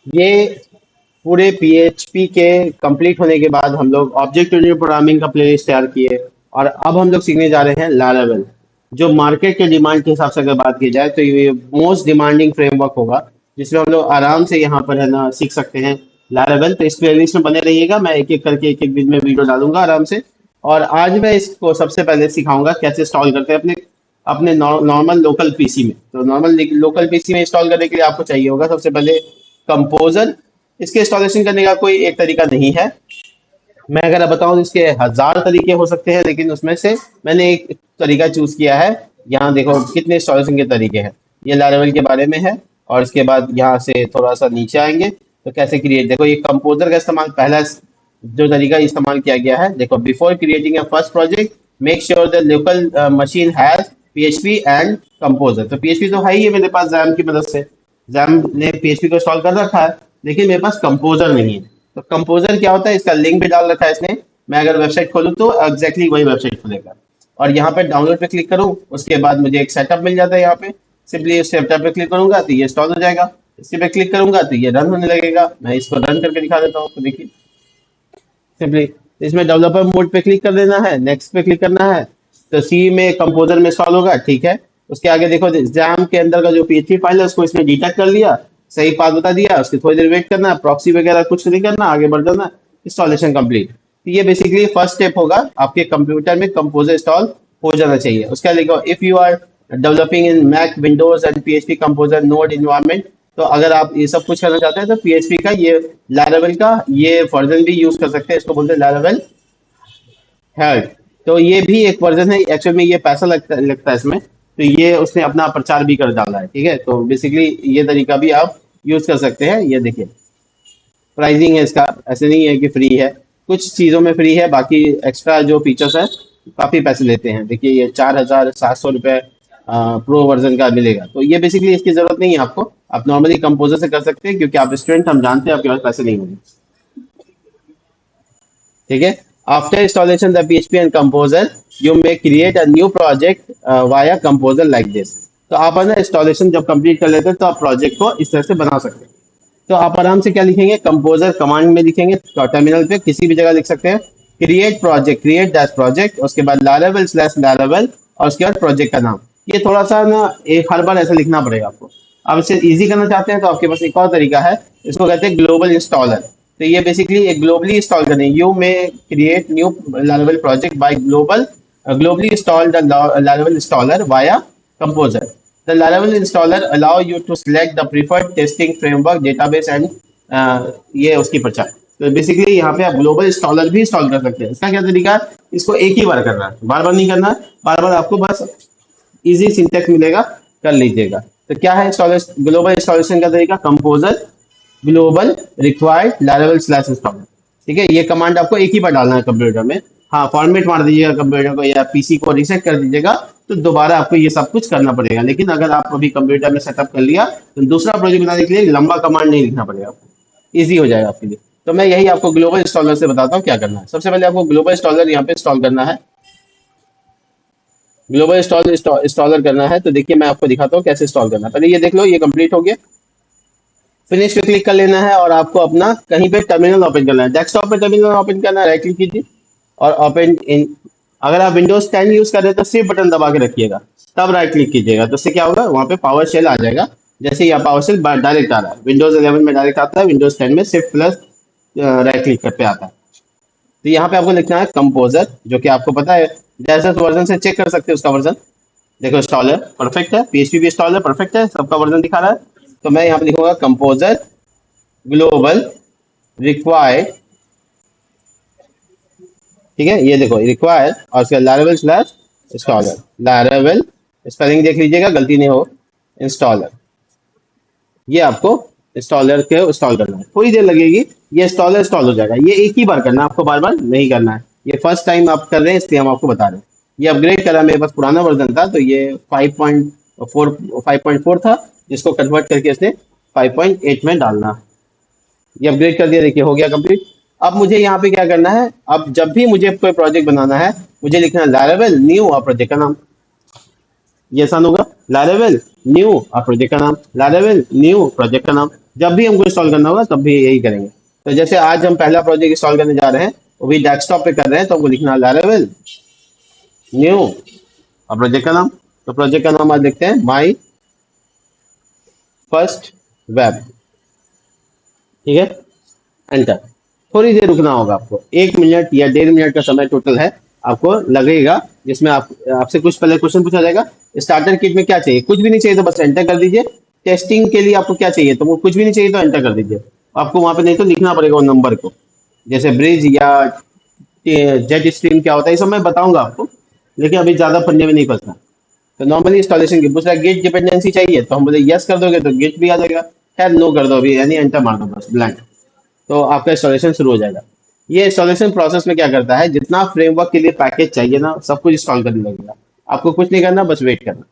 ये पूरे पीएचपी के कंप्लीट होने के बाद हम लोग ऑब्जेक्ट ओरिएंटेड प्रोग्रामिंग का प्लेलिस्ट तैयार किए और अब हम लोग सीखने जा रहे हैं लारावेल। जो मार्केट के डिमांड के हिसाब से अगर बात की जाए तो ये मोस्ट डिमांडिंग फ्रेमवर्क होगा जिसमें हम लोग आराम से यहाँ पर है ना सीख सकते हैं लारावेल। तो इस प्लेलिस्ट में बने रहिएगा, मैं एक एक करके एक एक दिन में वीडियो डालूंगा आराम से। और आज मैं इसको सबसे पहले सिखाऊंगा कैसे इंस्टॉल करते हैं अपने अपने नॉर्मल लोकल पीसी में। तो नॉर्मल लोकल पीसी में इंस्टॉल करने के लिए आपको चाहिए होगा सबसे पहले कंपोजर। इसके इंस्टॉलेशन करने का कोई एक तरीका नहीं है, मैं अगर बताऊं तो इसके हजार तरीके हो सकते हैं, लेकिन उसमें से मैंने एक तरीका चूज किया है। यहाँ देखो कितने इंस्टॉलेशन के तरीके हैं, ये लारावेल के बारे में है। और इसके बाद यहाँ से थोड़ा सा नीचे आएंगे तो कैसे क्रिएट, देखो ये कंपोजर का इस्तेमाल पहला जो तरीका इस्तेमाल किया गया है। देखो before creating a first project make sure the local machine has PHP and composer. तो पीएचपी तो है ही है मेरे पास जैम की मदद से, जैम ने पीएचपी को इंस्टॉल कर रखा है, लेकिन मेरे पास कंपोजर नहीं है। तो कंपोजर क्या होता है, इसका लिंक भी डाल रखा है इसने। मैं अगर वेबसाइट खोलूँ तो एग्जैक्टली वही वेबसाइट खुलेगा। और यहाँ पे डाउनलोड पे क्लिक करूँ, उसके बाद मुझे एक सेटअप मिल जाता है। यहाँ पे सिंपली इस सेटअप पे क्लिक करूंगा तो ये इंस्टॉल हो जाएगा, इसी पे क्लिक करूंगा तो ये रन होने लगेगा। मैं इसको रन करके दिखा देता हूँ, तो देखिए सिंपली इसमें डेवलपर मोड पे क्लिक कर देना है, नेक्स्ट पे क्लिक करना है तो सी में कंपोजर में इंस्टॉल होगा। ठीक है, उसके आगे देखो जैम के अंदर का जो पीएचपी फाइल है उसको इसने डिटेक्ट कर लिया, सही पाथ बता दिया, उसकी थोड़ी देर वेट करना है, प्रॉक्सी वगैरह कुछ नहीं करना, आगे बढ़ जाना, इंस्टॉलेशन कंप्लीट। तो ये बेसिकली फर्स्ट स्टेप होगा, आपके कंप्यूटर में कंपोजर इंस्टॉल हो जाना चाहिए। उसका लिखो if you are developing in Mac Windows and PHP composer node environment. तो अगर आप ये सब कुछ करना चाहते हैं तो पीएचपी का ये लारावेल का ये वर्जन भी यूज कर सकते हैं, इसको बोलते हैं लारावेल हेल्थ। तो ये भी एक वर्जन है, एक्चुअल में ये पैसा लगता है इसमें, तो ये उसने अपना प्रचार भी कर डाला है। ठीक है, तो बेसिकली ये तरीका भी आप यूज कर सकते हैं। ये देखिए प्राइसिंग है इसका, ऐसे नहीं है कि फ्री है, कुछ चीज़ों में फ्री है, बाकी एक्स्ट्रा जो फीचर्स है काफ़ी पैसे लेते हैं। देखिए ये 4700 रुपये प्रो वर्जन का मिलेगा। तो ये बेसिकली इसकी ज़रूरत नहीं है आपको, आप नॉर्मली कंपोजर से कर सकते हैं क्योंकि आप स्टूडेंट, हम जानते हैं आपके पास पैसे नहीं होंगे। ठीक है, after installation the PHP and composer you may create a new project via composer like this. तो आप है ना इंस्टॉलेशन जब कंप्लीट कर लेते हैं तो आप प्रोजेक्ट को इस तरह से बना सकते हैं। तो आप आराम से क्या लिखेंगे, कंपोजर कमांड में लिखेंगे, टर्मिनल पे किसी भी जगह लिख सकते हैं, create project, create that project, उसके बाद लारावेल स्लैश लारावेल और उसके बाद प्रोजेक्ट का नाम। ये थोड़ा सा ना एक हर बार ऐसा लिखना पड़ेगा आपको। अब इसे इजी करना चाहते हैं तो आपके पास एक और तरीका है, इसको कहते हैं ग्लोबल इंस्टॉलर। तो ये बेसिकली एक ग्लोबली इंस्टॉल करने, यू में create new Laravel project by global globally install the Laravel installer via Composer. The Laravel installer allow you to select the preferred testing framework, database and ये उसकी प्रचार। तो basically यहाँ पे आप ग्लोबल इंस्टॉलर भी इंस्टॉल कर सकते हैं। इसका क्या तरीका है, इसको एक ही बार करना है, बार बार नहीं करना है, बार बार आपको बस इजी सिंटेक्स मिलेगा, कर लीजिएगा। तो क्या है ग्लोबल इंस्टॉलेशन का तरीका, composer global required Laravel slash installer. ठीक है, ये कमांड आपको एक ही बार डालना है कंप्यूटर में। हाँ, फॉर्मेट मार दीजिएगा कंप्यूटर को या पीसी को रीसेट कर दीजिएगा तो दोबारा आपको ये सब कुछ करना पड़ेगा। लेकिन अगर आप अभी कंप्यूटर में सेटअप कर लिया तो दूसरा प्रोजेक्ट बनाने के लिए लंबा कमांड नहीं लिखना पड़ेगा आपको, ईजी हो जाएगा आपके लिए। तो मैं यही आपको ग्लोबल इंस्टॉलर से बताता हूँ क्या करना है। सबसे पहले आपको ग्लोबल इंस्टॉलर यहाँ पे इंस्टॉल करना है, ग्लोबल इंस्टॉलर करना है। तो देखिए मैं आपको दिखाता हूँ कैसे इंस्टॉल करना है। पहले ये देख लो, ये कंप्लीट हो गया, फिनिश पे क्लिक कर लेना है और आपको अपना कहीं पे टर्मिनल ओपन करना है। डेस्कटॉप पे टर्मिनल ओपन करना है, राइट क्लिक कीजिए और ओपन इन। अगर आप विंडोज 10 यूज कर रहे हैं तो सिर्फ बटन दबा के रखिएगा, तब राइट क्लिक कीजिएगा, तो इससे क्या होगा, वहाँ पे पावर शेल आ जाएगा। जैसे यहाँ पावर शेल डायरेक्ट आ रहा है, विंडोज 11 में डायरेक्ट आता है, विंडोज 10 में सिर्फ प्लस राइट क्लिक पे आता है। तो यहाँ पे आपको लिखना है कंपोजर, जो कि आपको पता है जैसे वर्जन से चेक कर सकते हैं उसका वर्जन। देखो इंस्टॉलर परफेक्ट है, पीएचपी भी इंस्टॉलर परफेक्ट है, सबका वर्जन दिखा रहा है। तो मैं यहाँ पे लिखूंगा कंपोजर ग्लोबल रिक्वायर्ड। ठीक है, ये देखो रिक्वायर और उसका Laravel slash installer, Laravel spelling देख लीजिएगा गलती नहीं हो, इंस्टॉलर। ये आपको इंस्टॉलर के इंस्टॉल करना है, थोड़ी देर लगेगी, ये इंस्टॉलर इंस्टॉल हो जाएगा। ये एक ही बार करना है, आपको बार बार नहीं करना है। ये फर्स्ट टाइम आप कर रहे हैं इसलिए हम आपको बता रहे हैं। ये अपग्रेड करा, मेरे पास पुराना वर्जन था तो ये 5.4 था, जिसको कन्वर्ट करके इसने 5.8 में डालना। ये अपग्रेड कर दिया, देखिए हो गया कंप्लीट। अब मुझे यहाँ पे क्या करना है, अब जब भी मुझे कोई प्रोजेक्ट बनाना है मुझे लिखना है लारावेल न्यू और प्रोजेक्ट का नाम। ये आसान होगा, लारावेल न्यू और प्रोजेक्ट का नाम, लारावेल न्यू प्रोजेक्ट का नाम। जब भी हमको इंस्टॉल करना होगा तब भी यही करेंगे। तो जैसे आज हम पहला प्रोजेक्ट इंस्टॉल करने जा रहे हैं, वो भी डेस्कटॉप पे कर रहे हैं, तो हमको लिखना है लारावेल न्यू और प्रोजेक्ट का नाम। तो प्रोजेक्ट का नाम आज लिखते हैं माई फर्स्ट वेब। ठीक है, एंटर। थोड़ी देर रुकना होगा आपको, 1 मिनट या 1.5 मिनट का समय टोटल है आपको लगेगा, जिसमें आपसे कुछ पहले क्वेश्चन पूछा जाएगा। स्टार्टर किट में क्या चाहिए, कुछ भी नहीं चाहिए तो बस एंटर कर दीजिए। टेस्टिंग के लिए आपको क्या चाहिए, तो वो कुछ भी नहीं चाहिए तो एंटर कर दीजिए। आपको वहां पे नहीं तो लिखना पड़ेगा वो नंबर को, जैसे ब्रिज या जेट स्ट्रीम क्या होता है, ये सब मैं बताऊंगा आपको, लेकिन अभी ज्यादा पढ़ने में नहीं पड़ता। तो नॉर्मली इंस्टॉलेशन की पूछ रहा है, गेट डिपेंडेंसी चाहिए, तो हम बोले यस कर दोगे तो गेट भी आ जाएगा। खैर नो कर दो अभी, यानी एंटर मार दो बस ब्लैंक, तो आपका इंस्टॉलेशन शुरू हो जाएगा। ये इंस्टॉलेशन प्रोसेस में क्या करता है, जितना फ्रेमवर्क के लिए पैकेज चाहिए ना, सब कुछ इंस्टॉल करने लगेगा। आपको कुछ नहीं करना, बस वेट करना,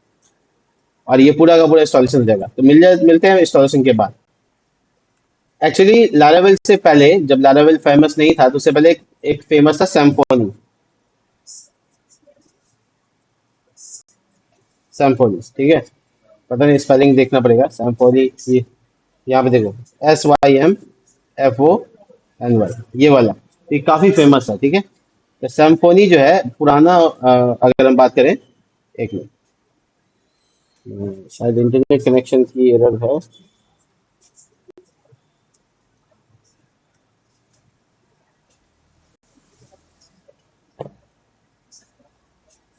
और ये पूरा का पूरा इंस्टॉलेशन हो जाएगा। तो मिलते हैं इंस्टॉलेशन के बाद। एक्चुअली लारावेल से पहले, जब लारावेल फेमस नहीं था, तो उससे पहले एक फेमस था सैम्फोनी। सैम्फोनी, ठीक है। पता नहीं, स्पेलिंग देखना पड़ेगा सैम्फोनी। ये यहाँ पे देखो, SYMFONY, ये वाला, ये काफी फेमस है, ठीक है। तो सैम्फोनी जो है पुराना, अगर हम बात करें, एक मिनट, शायद इंटरनेट कनेक्शन की एरर है।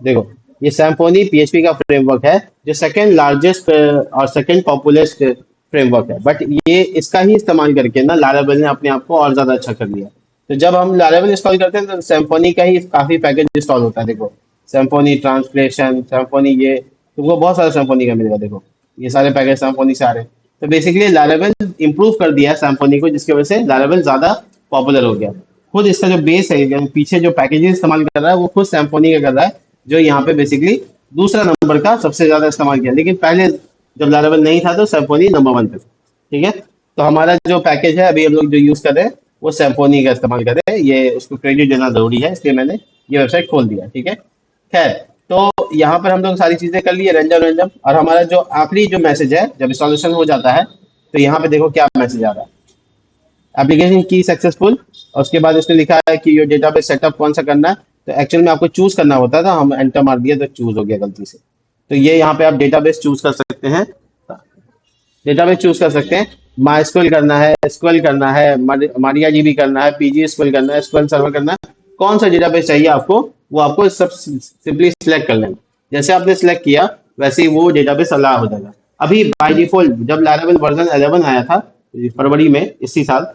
देखो, ये सैम्फोनी पीएचपी का फ्रेमवर्क है, जो सेकंड लार्जेस्ट और सेकंड पॉपुलेस्ट फ्रेमवर्क है, बट ये इसका ही इस्तेमाल करके ना लारावेल ने अपने आप को और ज्यादा अच्छा कर लिया। तो जब हम लारावेल इंस्टॉल करते हैं तो सैम्फोनी का ही काफी पैकेज इंस्टॉल होता है। देखो, सैम्फोनी ट्रांसलेशन, सैम्फोनी, ये तुमको बहुत सारा सैम्फोनी का मिलेगा। देखो, ये सारे पैकेज सैम्फोनी से आ रहे हैं। तो बेसिकली लारावेल इंप्रूव कर दिया है सैम्फोनी को, जिसकी वजह से लारावेल ज्यादा पॉपुलर हो गया। खुद इसका जो बेस है, पीछे जो पैकेजेस इस्तेमाल कर रहा है, वो खुद सैम्फोनी का कर रहा है, जो यहाँ पे बेसिकली दूसरा नंबर का सबसे ज्यादा इस्तेमाल किया। लेकिन पहले जब लारावेल नहीं था तो सैम्फोनी नंबर 1 पे था, ठीक है। तो हमारा जो पैकेज है अभी हम लोग जो यूज कर रहे हैं, वो सैम्फोनी का इस्तेमाल कर रहे हैं। ये उसको क्रेडिट देना जरूरी है, इसलिए मैंने ये वेबसाइट खोल दिया, ठीक है। खैर, तो यहाँ पर हम लोग सारी चीजें कर लिए, रेंडम रेंडम। और हमारा जो आखिरी जो मैसेज है, जब इंस्टॉलेशन हो जाता है, तो यहाँ पे देखो क्या मैसेज आ रहा है, एप्लीकेशन की सक्सेसफुल। और उसके बाद उसने लिखा है कि ये डेटाबेस सेटअप कौन सा करना है। तो एक्चुअल में आपको चूज करना होता था, हम एंटर मार दिया तो चूज हो गया गलती से। तो ये यहाँ पे आप डेटाबेस चूज कर सकते हैं, डेटाबेस चूज कर सकते हैं। माई स्क्वेल करना है, स्क्वेल करना है, मारिया जीबी करना है, पीजी स्क्वेल करना है, स्क्वेल सर्वर करना है, कौन सा डेटाबेस चाहिए आपको, वो आपको सब सिंपली सिलेक्ट कर लेना। जैसे आपने सिलेक्ट किया, वैसे ही वो डेटाबेस अलाउ हो जाएगा। अभी बाय डिफॉल्ट जब लारावेल वर्जन 11 आया था फरवरी में इसी साल,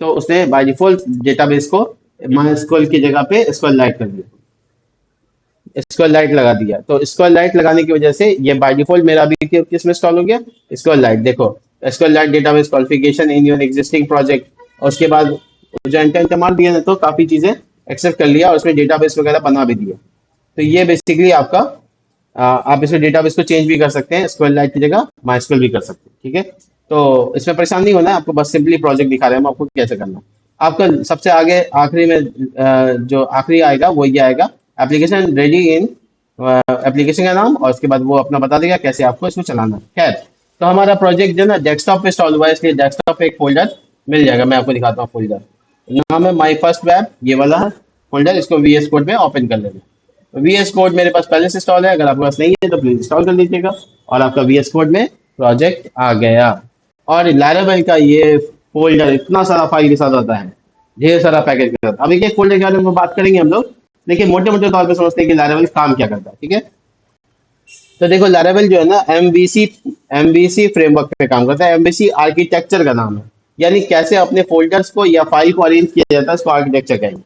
तो उसने बाय डिफॉल्ट डेटाबेस को माई स्क्वेल की जगह पे स्क्वेल लाइट कर दिया, स्क्वायर लाइट लगा दिया। तो स्क्वायर लाइट लगाने की वजह से ये बाय डिफॉल्ट मेरा अभी किस में इंस्टॉल हो गया, स्क्वायर लाइट। देखो, square light database configuration in your existing project, और उसके बाद जो एंटर मार दिया ना, तो काफी चीजें एक्सेप्ट कर लिया और उसमें डेटाबेस वगैरह बना भी दिया। तो ये बेसिकली आपका, आप इसमें डेटाबेस को चेंज भी कर सकते हैं, स्क्वायर लाइट की जगह माइस्क्वेल भी कर सकते हैं, ठीक है। तो इसमें परेशान नहीं होना है आपको, बस सिंपली प्रोजेक्ट दिखा रहे हैं हम आपको कैसे करना है। आपका सबसे आगे आखिरी में जो आखिरी आएगा वो ये आएगा, एप्लीकेशन रेडी इन, एप्लीकेशन का नाम, और उसके बाद वो अपना बता देगा कैसे आपको इसको चलाना है। खैर, तो हमारा प्रोजेक्ट जो है ना डेस्कटॉप पे इंस्टॉल हुआ है, इसलिए डेस्कटॉप पे एक फोल्डर मिल जाएगा। मैं आपको दिखाता हूँ फोल्डर, नाम है माई फर्स्ट वेब, ये वाला है फोल्डर। इसको VS कोड में ओपन कर लेना। VS कोड मेरे पास पहले से इंस्टॉल है, अगर आपके पास नहीं है तो प्लीज इंस्टॉल कर लीजिएगा, और आपका VS कोड में प्रोजेक्ट आ गया। और लारावेल का ये फोल्डर इतना सारा फाइल के साथ आता है, ढेर सारा पैकेज के साथ। अभी एक फोल्डर के बारे में बात करेंगे हम लोग, लेकिन मोटे मोटे तौर पे समझते हैं कि लारावेल काम क्या करता है, ठीक है। तो देखो, लारावेल जो है ना एमवीसी फ्रेमवर्क पे काम करता है। एमवीसी आर्किटेक्चर का नाम है, यानी कैसे अपने फोल्डर्स को या फाइल को अरेंज किया जाता है, इसको आर्किटेक्चर कहेंगे।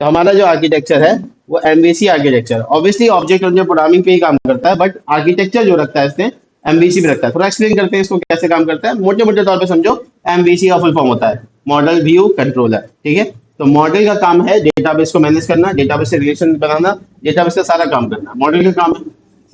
तो हमारा जो आर्किटेक्चर है वो MVC architecture, obviously object oriented programming पे ही काम करता है, बट आर्किटेक्चर जो रखता है इसने एमवीसी पे रखता है। थोड़ा एक्सप्लेन करते हैं इसको कैसे काम करता है, मोटे मोटे तौर पे समझो। एमवीसी का फुल फॉर्म होता है मॉडल व्यू कंट्रोलर, ठीक है। तो मॉडल का काम है डेटाबेस को मैनेज करना, डेटाबेस से रिलेशन बनाना, डेटाबेस का सारा काम करना मॉडल का काम है।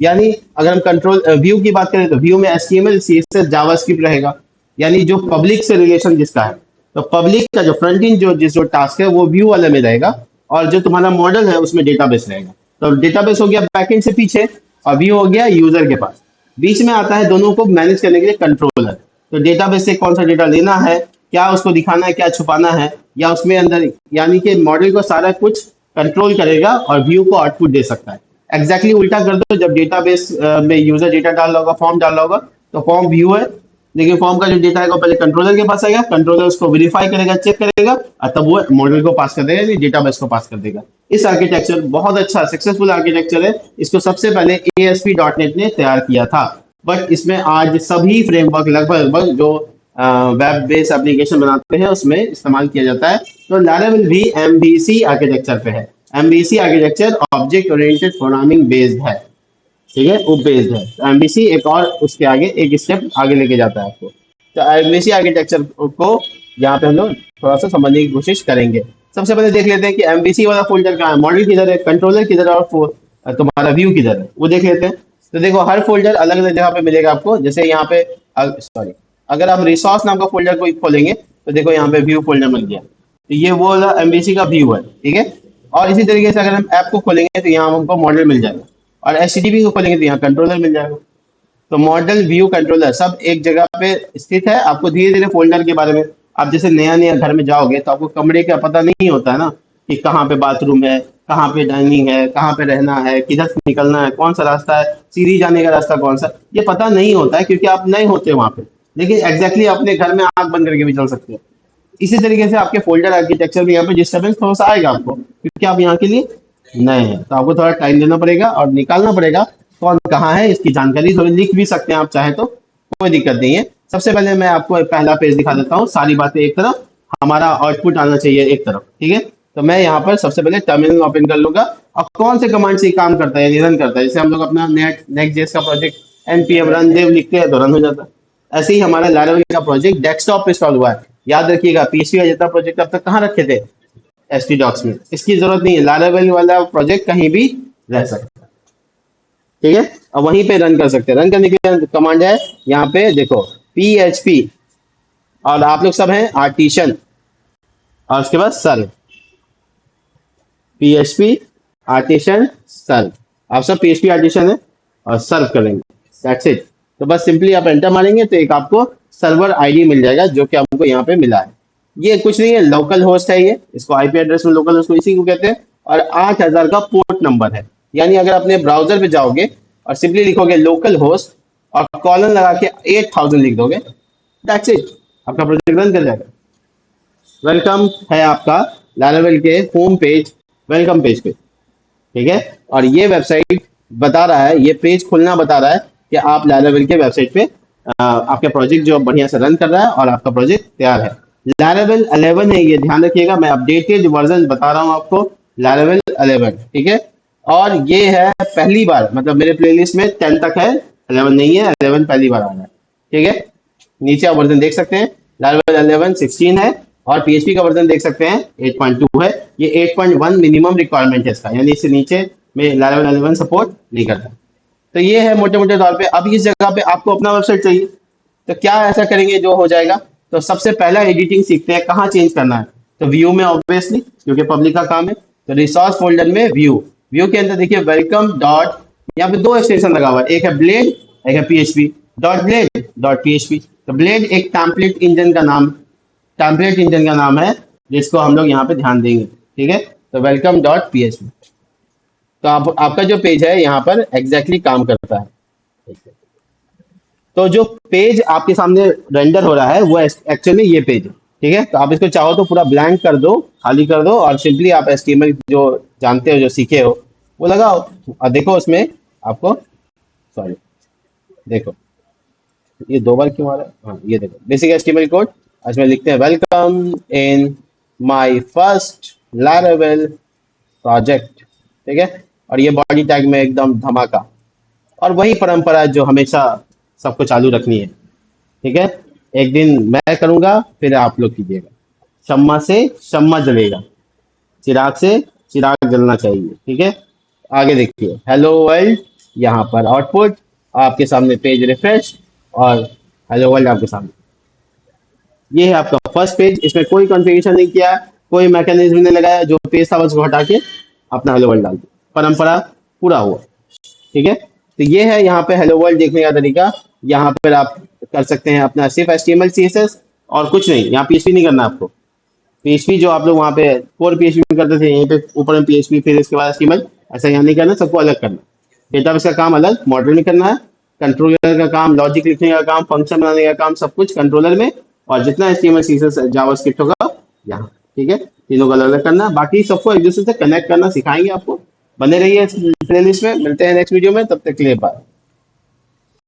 यानी अगर हम कंट्रोल व्यू की बात करें, तो व्यू में HTML CSS जावास्क्रिप्ट रहेगा, यानी जो पब्लिक से रिलेशन जिसका है। तो पब्लिक का जो फ्रंट एंड जो टास्क है वो व्यू वाले में रहेगा, और जो तुम्हारा मॉडल है उसमें डेटाबेस रहेगा। तो डेटाबेस हो गया बैकएंड से पीछे, और व्यू हो गया यूजर के पास। बीच में आता है दोनों को मैनेज करने के लिए कंट्रोलर। तो डेटाबेस से कौन सा डेटा लेना है, क्या उसको दिखाना है, क्या छुपाना है, या उसमें अंदर यानी कि मॉडल को सारा कुछ कंट्रोल करेगा और व्यू को आउटपुट दे सकता है। एग्जैक्टली उल्टा कर दो, जब डेटाबेस में यूजर डेटा डाल रहा होगा, फॉर्म डाल रहा होगा, तो फॉर्म व्यू है, लेकिन फॉर्म का जो डेटा है वो पहले कंट्रोलर के पास आएगा, कंट्रोलर उसको वेरीफाई करेगा, चेक करेगा, और तब वो मॉडल को पास कर देगा, यानी डेटाबेस को पास कर देगा। इस आर्किटेक्चर बहुत अच्छा सक्सेसफुल आर्किटेक्चर है। इसको सबसे पहले ASP.NET ने तैयार किया था, बट इसमें आज सभी फ्रेमवर्क लगभग लगभग जो वेब बेस्ड एप्लीकेशन बनाते हैं उसमें इस्तेमाल किया जाता है। तो लैरावेल भी MVC आर्किटेक्चर पे है। MVC architecture object oriented programming based है, ठीक है, वो बेस्ड है। तो MVC एक और उसके आगे एक स्टेप आगे लेके जाता है आपको। तो MVC आर्किटेक्चर को यहाँ पे हम लोग थोड़ा सा समझने की कोशिश करेंगे। सबसे पहले देख लेते हैं कि MVC वाला फोल्डर कहाँ है, मॉडल किधर है, कंट्रोलर किधर है, और तुम्हारा व्यू किधर है, वो देख लेते हैं। तो देखो हर फोल्डर अलग अलग जगह पे मिलेगा आपको। जैसे यहाँ पे सॉरी, अगर आप रिसोर्स नाम का फोल्डर को खोलेंगे तो देखो यहाँ पे व्यू फोल्डर मिल गया। तो ये वो वाला MVC का व्यू है, ठीक है। और इसी तरीके से अगर हम ऐप को खोलेंगे तो यहाँ हमको मॉडल मिल जाएगा, और HTTP को खोलेंगे तो यहाँ कंट्रोलर मिल जाएगा। तो मॉडल, व्यू, कंट्रोलर सब एक जगह पे स्थित है। आपको धीरे धीरे फोल्डर के बारे में, आप जैसे नया नया घर में जाओगे तो आपको कमरे का पता नहीं होता है ना, कि कहाँ पे बाथरूम है, कहाँ पे डाइनिंग है, कहाँ पे रहना है, किधर से निकलना है, कौन सा रास्ता है, सीढ़ी जाने का रास्ता कौन सा, ये पता नहीं होता है क्योंकि आप नए होते हो वहाँ पे। लेकिन एग्जैक्टली अपने घर में आंख बंद करके भी चल सकते हो। इसी तरीके से आपके फोल्डर आर्किटेक्चर में यहाँ पे डिस्टर्बेंस थोड़ा सा आएगा आपको, क्योंकि आप यहाँ के लिए नए हैं। तो आपको थोड़ा टाइम देना पड़ेगा और निकालना पड़ेगा कौन कहाँ है, इसकी जानकारी थोड़ी लिख भी सकते हैं आप चाहे तो, कोई दिक्कत नहीं है। सबसे पहले मैं आपको एक पहला पेज दिखा देता हूँ, सारी बातें एक तरफ, हमारा आउटपुट आना चाहिए एक तरफ, ठीक है। तो मैं यहाँ पर सबसे पहले टर्मिनल ओपन कर लूंगा, और कौन से कमांड से काम करता है, रन करता है। जैसे हम लोग अपना नेक्स्ट जेएस का प्रोजेक्ट npm रन देव लिखते हैं तो रन हो जाता है। ऐसे ही हमारा लैरावेल का प्रोजेक्ट डेस्कटॉप पे इंस्टॉल हुआ है। याद रखिएगा पीएचपी का जितना प्रोजेक्ट अब तक कहाँ रखे थे, htdocs में। इसकी जरूरत नहीं है, लैरावेल वाला प्रोजेक्ट कहीं भी रह सकता है, ठीक है, और वहीं पे रन कर सकते हैं। रन करने के लिए कमांड है यहाँ पे देखो PHP, और आप लोग सब हैं आर्टिशन, और उसके बाद सर्व, PHP आर्टिशन सर्व। आप सब PHP आर्टिशन है और सर्व करेंगे, दैट्स इट। तो बस सिंपली आप एंटर मारेंगे तो एक आपको सर्वर आईडी मिल जाएगा, जो कि हमको यहाँ पे मिला है। ये कुछ नहीं है, लोकल होस्ट है ये, इसको आईपी एड्रेस में लोकल होस्ट को इसी को कहते हैं। और 8000 का पोर्ट नंबर है। यानी अगर अपने ब्राउजर पे जाओगे और सिंपली लिखोगे लोकल होस्ट और कॉलन लगा के 8000 लिख दोगे, दैट्स इट, आपका प्रोजेक्ट रन कर जाएगा। वेलकम है आपका लैरावेल के होम पेज, वेलकम पेज पे, ठीक है। और ये वेबसाइट बता रहा है, ये पेज खुलना बता रहा है कि आप लैरावेल के वेबसाइट पे आपका प्रोजेक्ट जो बढ़िया से रन कर रहा है और आपका प्रोजेक्ट तैयार है। लैरावेल 11 है ये, ध्यान रखिएगा, मैं अपडेटेड वर्जन बता रहा हूँ आपको, लैरावेल 11, ठीक है। और ये है पहली बार, मतलब मेरे प्लेलिस्ट में 10 तक है, 11 नहीं है, 11 पहली बार आ रहा है, ठीक है। नीचे आप वर्जन देख सकते हैं, लैरावेल 11 16 है, और PHP का वर्जन देख सकते हैं 8.2 है। ये 8.1 मिनिमम रिक्वायरमेंट है इसका, यानी इससे नीचे में लैरावेल 11 सपोर्ट नहीं करता। तो ये है मोटे मोटे तौर पे। अब इस जगह पे आपको अपना वेबसाइट चाहिए, तो क्या ऐसा करेंगे जो हो जाएगा। तो सबसे पहला एडिटिंग सीखते हैं, कहाँ चेंज करना है। तो व्यू में ऑब्वियसली, क्योंकि पब्लिक का काम है, तो रिसोर्स फोल्डर में व्यू, व्यू के अंदर देखिए वेलकम डॉट, यहाँ पे 2 एक्सटेंशन लगा हुआ है, एक है ब्लेड, एक है PHP dot blade dot PHP। तो ब्लेड एक टेम्पलेट इंजन का नाम, टेम्पलेट इंजन का नाम है, जिसको हम लोग यहाँ पे ध्यान देंगे, ठीक है। तो वेलकम डॉट PHP। तो आपका जो पेज है यहाँ पर एग्जैक्टली काम करता है। तो जो पेज आपके सामने रेंडर हो रहा है वो एक्चुअली ये पेज है, ठीक है। तो आप इसको चाहो तो पूरा ब्लैंक कर दो, खाली कर दो, और सिंपली आप HTML जो जानते हो, जो सीखे हो, वो लगाओ, और देखो उसमें आपको, सॉरी देखो ये 2 बार क्यों आ रहा है, हाँ ये देखो बेसिक HTML कोड, इसमें लिखते हैं welcome in my first Laravel project, ठीक है। और ये बॉडी टैग में एकदम धमाका, और वही परंपरा जो हमेशा सबको चालू रखनी है, ठीक है। एक दिन मैं करूंगा, फिर आप लोग कीजिएगा। शम्मा से शम्मा जलेगा, चिराग से चिराग जलना चाहिए, ठीक है। आगे देखिए हेलो वर्ल्ड, यहाँ पर आउटपुट आपके सामने, पेज रिफ्रेश, और हेलो वर्ल्ड आपके सामने। ये है आपका फर्स्ट पेज, इसमें कोई कॉन्फ़िगरेशन नहीं किया, कोई मैकेनिज्म नहीं लगाया, जो पेज था बस को हटा के अपना हेलो वर्ल्ड डाल दिया, परंपरा पूरा हुआ, ठीक है। तो ये है यहाँ पे हेलो वर्ल्ड देखने का तरीका। यहाँ पर आप कर सकते हैं अपना सिर्फ HTML CSS और कुछ नहीं, यहाँ PHP नहीं करना आपको। PHP जो आप लोग वहाँ पे कोर PHP में करते थे, यहीं पे ऊपर में PHP फिर इसके बाद HTML, ऐसा यहाँ नहीं करना, सबको अलग करना। डेटाबेस का काम अलग मॉडल में करना है, कंट्रोलर का काम, लॉजिक लिखने का काम, फंक्शन बनाने का काम, सब कुछ कंट्रोलर में, और जितना HTML CSS जावास्क्रिप्ट होगा यहाँ। ठीक है, तीनों को अलग अलग करना, बाकी सबको एक दूसरे से कनेक्ट करना सिखाएंगे आपको। बने रहिए इस प्लेलिस्ट में, मिलते हैं नेक्स्ट वीडियो में, तब तक के लिए बाय।